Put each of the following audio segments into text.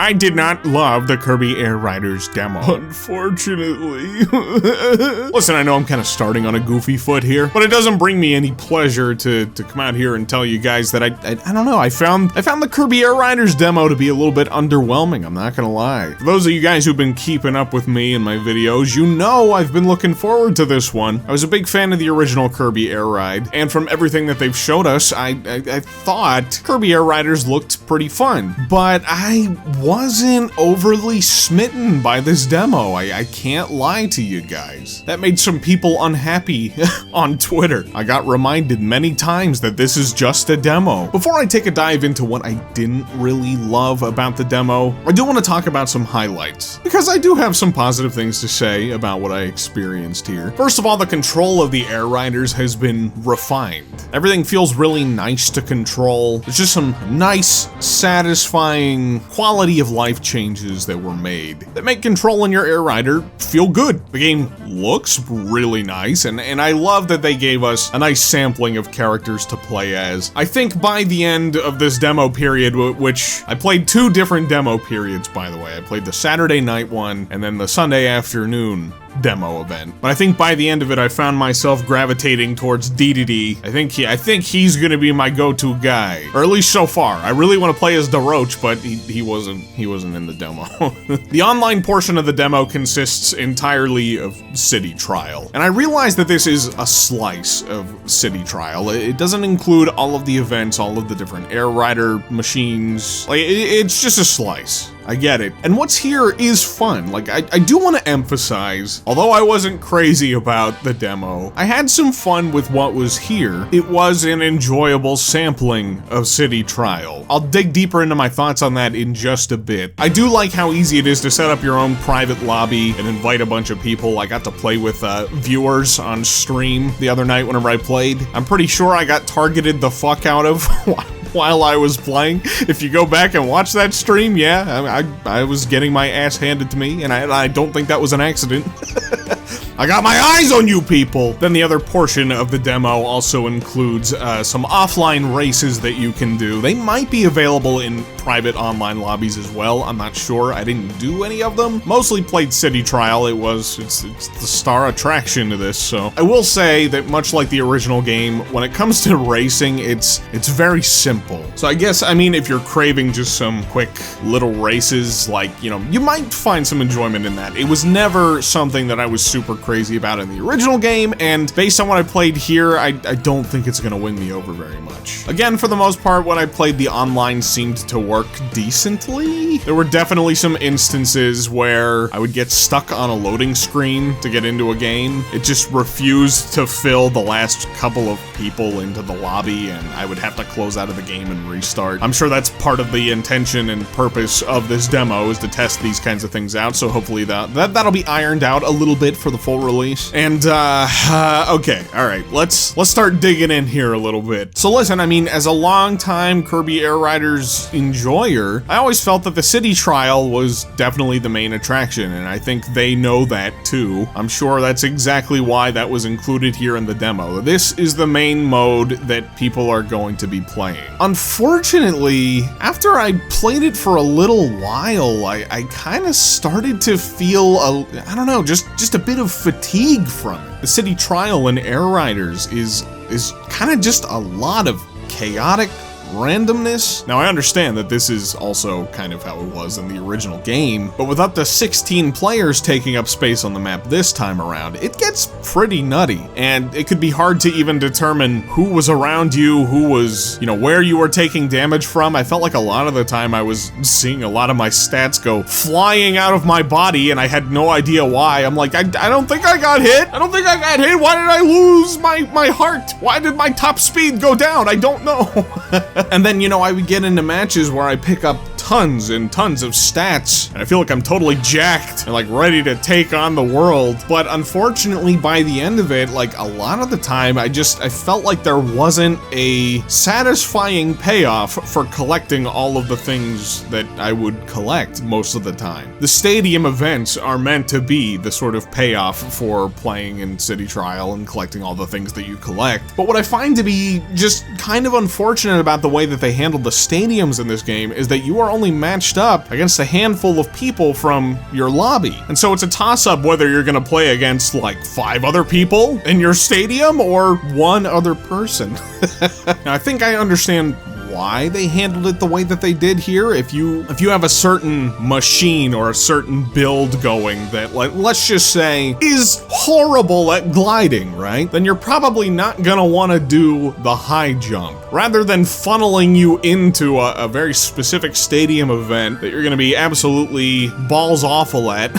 I did not love the Kirby Air Riders demo, unfortunately. Listen, I know I'm kind of starting on a goofy foot here, but it doesn't bring me any pleasure to come out here and tell you guys that I don't know, I found the Kirby Air Riders demo to be a little bit underwhelming, I'm not gonna lie. For those of you guys who've been keeping up with me in my videos, you know I've been looking forward to this one. I was a big fan of the original Kirby Air Ride, and from everything that they've showed us, I thought Kirby Air Riders looked pretty fun, but I wasn't overly smitten by this demo. I can't lie to you guys. That made some people unhappy on Twitter. I got reminded many times that this is just a demo. Before I take a dive into what I didn't really love about the demo, I do want to talk about some highlights, because I do have some positive things to say about what I experienced here. First of all, the control of the Air Riders has been refined. Everything feels really nice to control. There's just some nice, satisfying quality of life changes that were made that make controlling your Air Rider feel good. The game looks really nice, and I love that they gave us a nice sampling of characters to play as. I think by the end of this demo period, which I played 2 different demo periods, by the way. I played the Saturday night one and then the Sunday afternoon demo event. But I think by the end of it, I found myself gravitating towards DDD. I think he's gonna be my go-to guy, or at least so far. I really want to play as DeRoach, but he wasn't in the demo. The online portion of the demo consists entirely of City Trial, and I realize that this is a slice of City Trial. It doesn't include all of the events, all of the different Air Rider machines. Like, it's just a slice. I get it. And what's here is fun. Like, I do want to emphasize, although I wasn't crazy about the demo, I had some fun with what was here. It was an enjoyable sampling of City Trial. I'll dig deeper into my thoughts on that in just a bit. I do like how easy it is to set up your own private lobby and invite a bunch of people. I got to play with viewers on stream the other night whenever I played. I'm pretty sure I got targeted the fuck out of while I was playing. If you go back and watch that stream, yeah, I was getting my ass handed to me, and I don't think that was an accident. I got my eyes on you people! Then the other portion of the demo also includes some offline races that you can do. They might be available in private online lobbies as well, I'm not sure. I didn't do any of them. Mostly played City Trial. It's the star attraction to this, so. I will say that much like the original game, when it comes to racing, it's very simple. So I guess, I mean, if you're craving just some quick little races, like, you know, you might find some enjoyment in that. It was never something that I was super crazy about in the original game, and based on what I played here, I don't think it's gonna win me over very much. Again, for the most part, when I played, the online seemed to work decently. There were definitely some instances where I would get stuck on a loading screen to get into a game. It just refused to fill the last couple of people into the lobby, and I would have to close out of the game and restart. I'm sure that's part of the intention and purpose of this demo, is to test these kinds of things out, so hopefully that'll be ironed out a little bit for the full release. And okay, alright, let's start digging in here a little bit. So listen, I mean, as a long-time Kirby Air Riders enjoyer, I always felt that the City Trial was definitely the main attraction, and I think they know that too. I'm sure that's exactly why that was included here in the demo. This is the main mode that people are going to be playing. Unfortunately, after I played it for a little while, I kind of started to feel I don't know, just a bit of fatigue from it. The City Trial in Air Riders is kind of just a lot of chaotic randomness. Now, I understand that this is also kind of how it was in the original game, but with up to 16 players taking up space on the map this time around, it gets pretty nutty, and it could be hard to even determine who was around you, who was, you know, where you were taking damage from. I felt like a lot of the time I was seeing a lot of my stats go flying out of my body, and I had no idea why. I'm like, I don't think I got hit. I don't think I got hit. Why did I lose my heart? Why did my top speed go down? I don't know. And then, you know, I would get into matches where I pick up tons and tons of stats, and I feel like I'm totally jacked and like ready to take on the world. But unfortunately, by the end of it, like a lot of the time, I felt like there wasn't a satisfying payoff for collecting all of the things that I would collect most of the time. The stadium events are meant to be the sort of payoff for playing in City Trial and collecting all the things that you collect. But what I find to be just kind of unfortunate about the way that they handled the stadiums in this game is that you are only only matched up against a handful of people from your lobby. And so it's a toss-up whether you're gonna play against like 5 other people in your stadium or 1 other person. Now, I think I understand why they handled it the way that they did here. If you have a certain machine or a certain build going that, like, let's just say is horrible at gliding, right? Then you're probably not gonna want to do the high jump. Rather than funneling you into a very specific stadium event that you're gonna be absolutely balls awful at,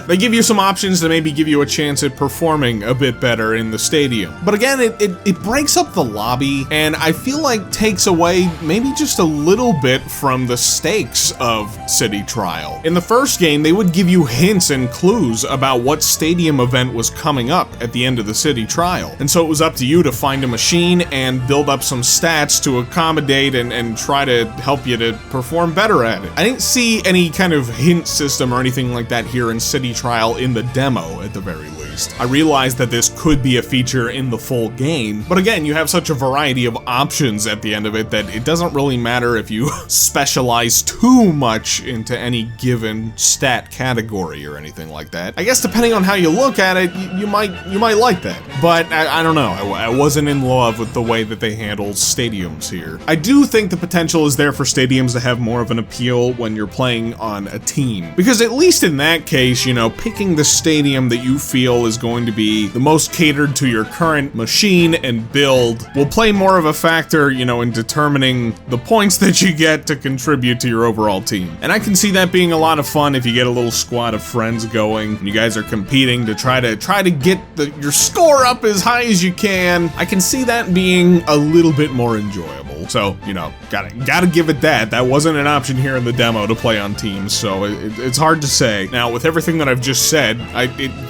they give you some options to maybe give you a chance at performing a bit better in the stadium. But again, it breaks up the lobby, and I feel like takes away maybe just a little bit from the stakes of City Trial. In the first game, they would give you hints and clues about what stadium event was coming up at the end of the City Trial. And so it was up to you to find a machine and build up some stats to accommodate and try to help you to perform better at it. I didn't see any kind of hint system or anything like that here in City Trial in the demo, at the very least. I realized that this could be a feature in the full game, but again, you have such a variety of options at the end of it that it doesn't really matter if you specialize too much into any given stat category or anything like that. I guess depending on how you look at it, you might like that. But I don't know, I wasn't in love with the way that they handle stadiums here. I do think the potential is there for stadiums to have more of an appeal when you're playing on a team. Because at least in that case, you know, picking the stadium that you feel is going to be the most catered to your current machine and build will play more of a factor, you know, in determining the points that you get to contribute to your overall team. And I can see that being a lot of fun if you get a little squad of friends going and you guys are competing to try to get your score up as high as you can. I can see that being a little bit more enjoyable. So, you know, gotta give it that. That wasn't an option here in the demo to play on teams, so it's hard to say. Now, with everything that I've just said,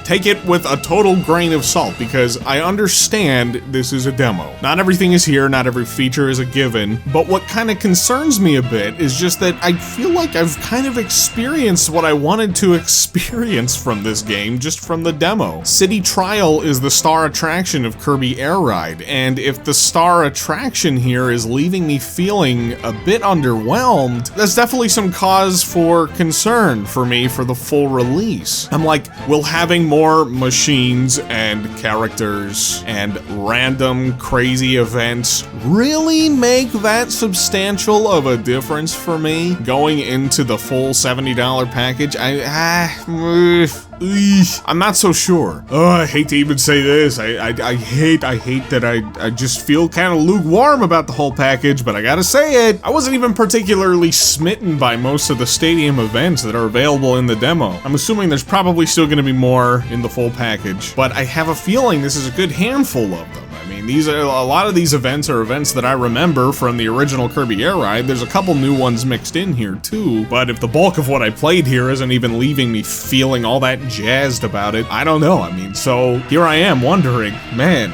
take it with a total grain of salt, because I understand this is a demo. Not everything is here, not every feature is a given, but what kind of concerns me a bit is just that I feel like I've kind of experienced what I wanted to experience from this game just from the demo. City Trial is the star attraction of Kirby Air Ride, and if the star attraction here is leaving me feeling a bit underwhelmed, that's definitely some cause for concern for me for the full release. I'm like, will having more machines and characters and random crazy events really make that substantial of a difference for me going into the full $70 package? I'm not so sure. Oh, I hate to even say this. I hate that I just feel kind of lukewarm about the whole package, but I gotta say it. I wasn't even particularly smitten by most of the stadium events that are available in the demo. I'm assuming there's probably still gonna be more in the full package, but I have a feeling this is a good handful of them. I mean, a lot of these events are events that I remember from the original Kirby Air Ride. There's a couple new ones mixed in here too, but if the bulk of what I played here isn't even leaving me feeling all that jazzed about it, I don't know. I mean, so here I am wondering, man,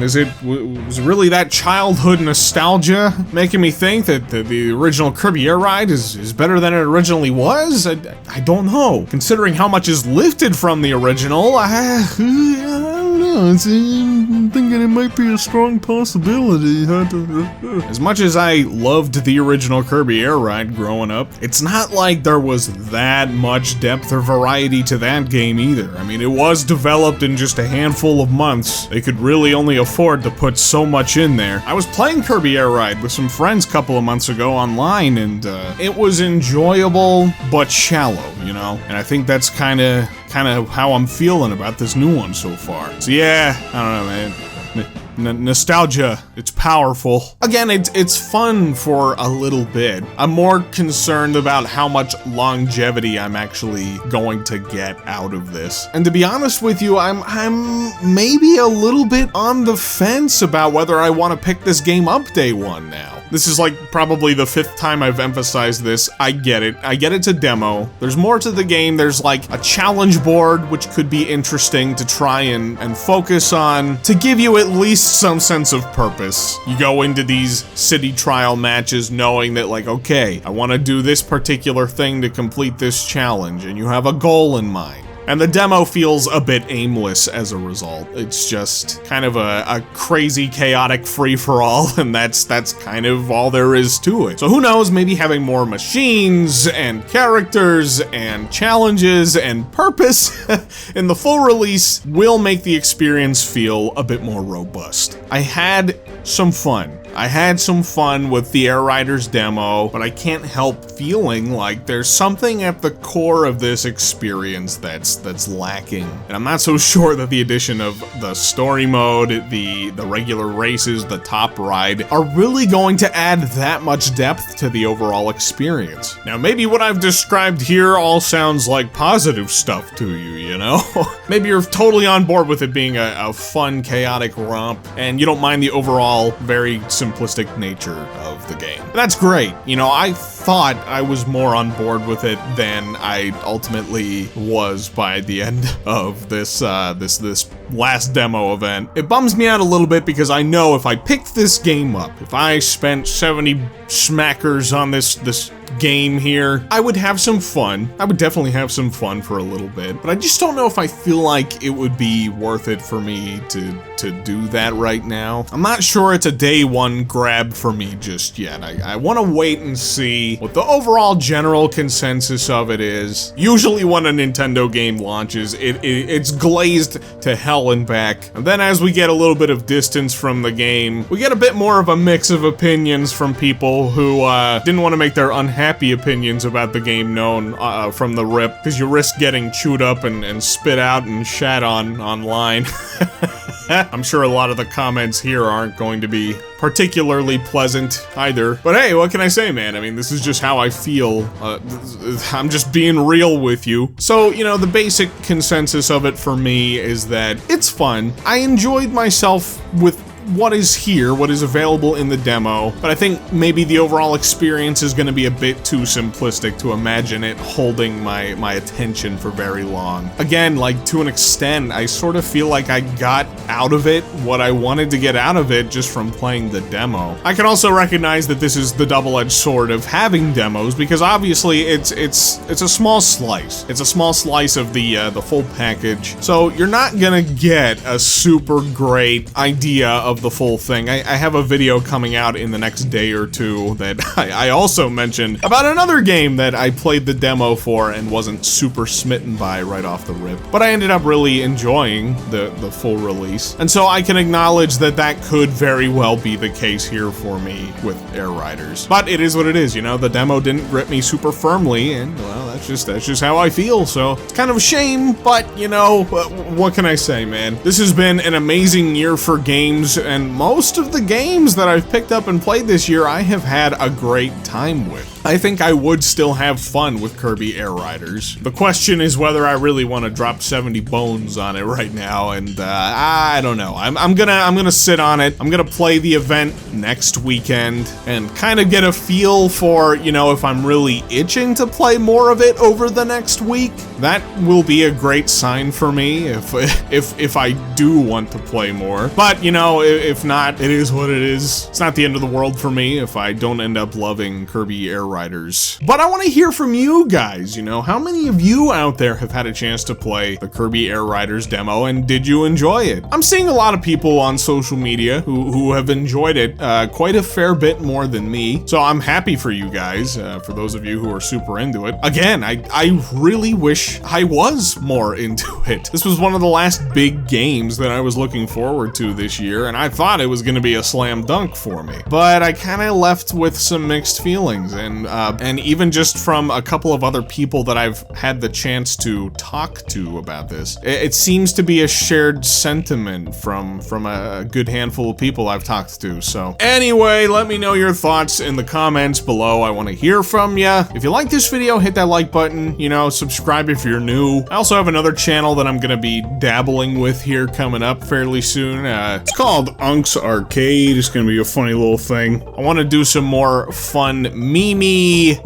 was it really that childhood nostalgia making me think that the original Kirby Air Ride is better than it originally was? I don't know. Considering how much is lifted from the original, I don't know. I'm thinking it might be a strong possibility. As much as I loved the original Kirby Air Ride growing up, it's not like there was that much depth or variety to that game either. I mean, it was developed in just a handful of months. They could really only afford to put so much in there. I was playing Kirby Air Ride with some friends a couple of months ago online, and it was enjoyable but shallow, you know? And I think that's kind of how I'm feeling about this new one so far. So yeah, I don't know, man. Nostalgia, it's powerful. Again, it's fun for a little bit. I'm more concerned about how much longevity I'm actually going to get out of this. And to be honest with you, I'm maybe a little bit on the fence about whether I want to pick this game up day one now. This is like probably the 5th time I've emphasized this. I get it. It's a demo. There's more to the game. There's like a challenge board, which could be interesting to try and focus on to give you at least some sense of purpose. You go into these city trial matches knowing that, like, okay, I want to do this particular thing to complete this challenge, and you have a goal in mind. And the demo feels a bit aimless as a result. It's just kind of a crazy, chaotic free-for-all, and that's kind of all there is to it. So who knows, maybe having more machines and characters and challenges and purpose in the full release will make the experience feel a bit more robust. I had some fun. I had some fun with the Air Riders demo, but I can't help feeling like there's something at the core of this experience that's lacking. And I'm not so sure that the addition of the story mode, the regular races, the top ride, are really going to add that much depth to the overall experience. Now, maybe what I've described here all sounds like positive stuff to you, you know? Maybe you're totally on board with it being a fun, chaotic romp, and you don't mind the overall very simplistic nature of the game. That's great. You know, I thought I was more on board with it than I ultimately was by the end of this last demo event. It bums me out a little bit because I know if I picked this game up, if I spent 70 smackers on this game here, I would have some fun. I would definitely have some fun for a little bit, but I just don't know if I feel like it would be worth it for me to do that right now. I'm not sure it's a day one grab for me just yet. I want to wait and see what the overall general consensus of it is. Usually when a Nintendo game launches, it's glazed to hell and back. And then as we get a little bit of distance from the game, we get a bit more of a mix of opinions from people who didn't want to make their unhappy opinions about the game known from the rip, because you risk getting chewed up and spit out and shat on online. I'm sure a lot of the comments here aren't going to be particularly pleasant either. But hey, what can I say, man? I mean, this is just how I feel. I'm just being real with you. So, you know, the basic consensus of it for me is that it's fun. I enjoyed myself with what is here, what is available in the demo, but I think maybe the overall experience is going to be a bit too simplistic to imagine it holding my attention for very long. Again, like, to an extent, I sort of feel like I got out of it what I wanted to get out of it just from playing the demo. I can also recognize that this is the double-edged sword of having demos, because obviously it's a small slice. It's a small slice of the full package, so you're not gonna get a super great idea of the full thing. I have a video coming out in the next day or two that I also mentioned about another game that I played the demo for and wasn't super smitten by right off the rip, but I ended up really enjoying the full release. And so I can acknowledge that that could very well be the case here for me with Air Riders. But it is what it is, you know, the demo didn't grip me super firmly, and well, that's just how I feel, so it's kind of a shame, but you know, what can I say, man? This has been an amazing year for games, and most of the games that I've picked up and played this year, I have had a great time with. I think I would still have fun with Kirby Air Riders. The question is whether I really want to drop 70 bones on it right now, and I don't know. I'm gonna sit on it. I'm gonna play the event next weekend and kind of get a feel for, you know, if I'm really itching to play more of it over the next week. That will be a great sign for me if I do want to play more. But, you know, if not, it is what it is. It's not the end of the world for me if I don't end up loving Kirby Air Riders. But I want to hear from you guys, you know, how many of you out there have had a chance to play the Kirby Air Riders demo, and did you enjoy it? I'm seeing a lot of people on social media who have enjoyed it quite a fair bit more than me, so I'm happy for you guys, for those of you who are super into it. Again, I really wish I was more into it. This was one of the last big games that I was looking forward to this year, and I thought it was going to be a slam dunk for me. But I kind of left with some mixed feelings, and even just from a couple of other people that I've had the chance to talk to about this, it seems to be a shared sentiment from a good handful of people I've talked to. So anyway, let me know your thoughts in the comments below. I want to hear from ya. If you like this video, hit that like button, you know, subscribe if you're new. I also have another channel that I'm gonna be dabbling with here coming up fairly soon. It's called called Unk's Arcade. It's gonna be a funny little thing. I want to do some more fun meme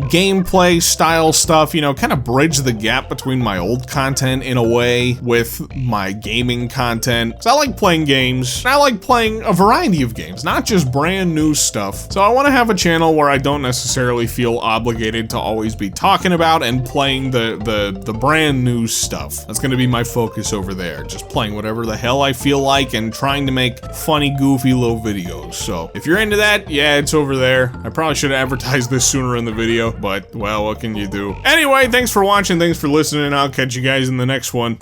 gameplay style stuff, you know, kind of bridge the gap between my old content in a way with my gaming content. So I like playing games, and I like playing a variety of games, not just brand new stuff. So I want to have a channel where I don't necessarily feel obligated to always be talking about and playing the brand new stuff. That's gonna be my focus over there, just playing whatever the hell I feel like and trying to make funny, goofy little videos. So if you're into that, yeah, it's over there. I probably should have advertised this sooner in the video, but well, what can you do? Anyway, thanks for watching, thanks for listening, I'll catch you guys in the next one.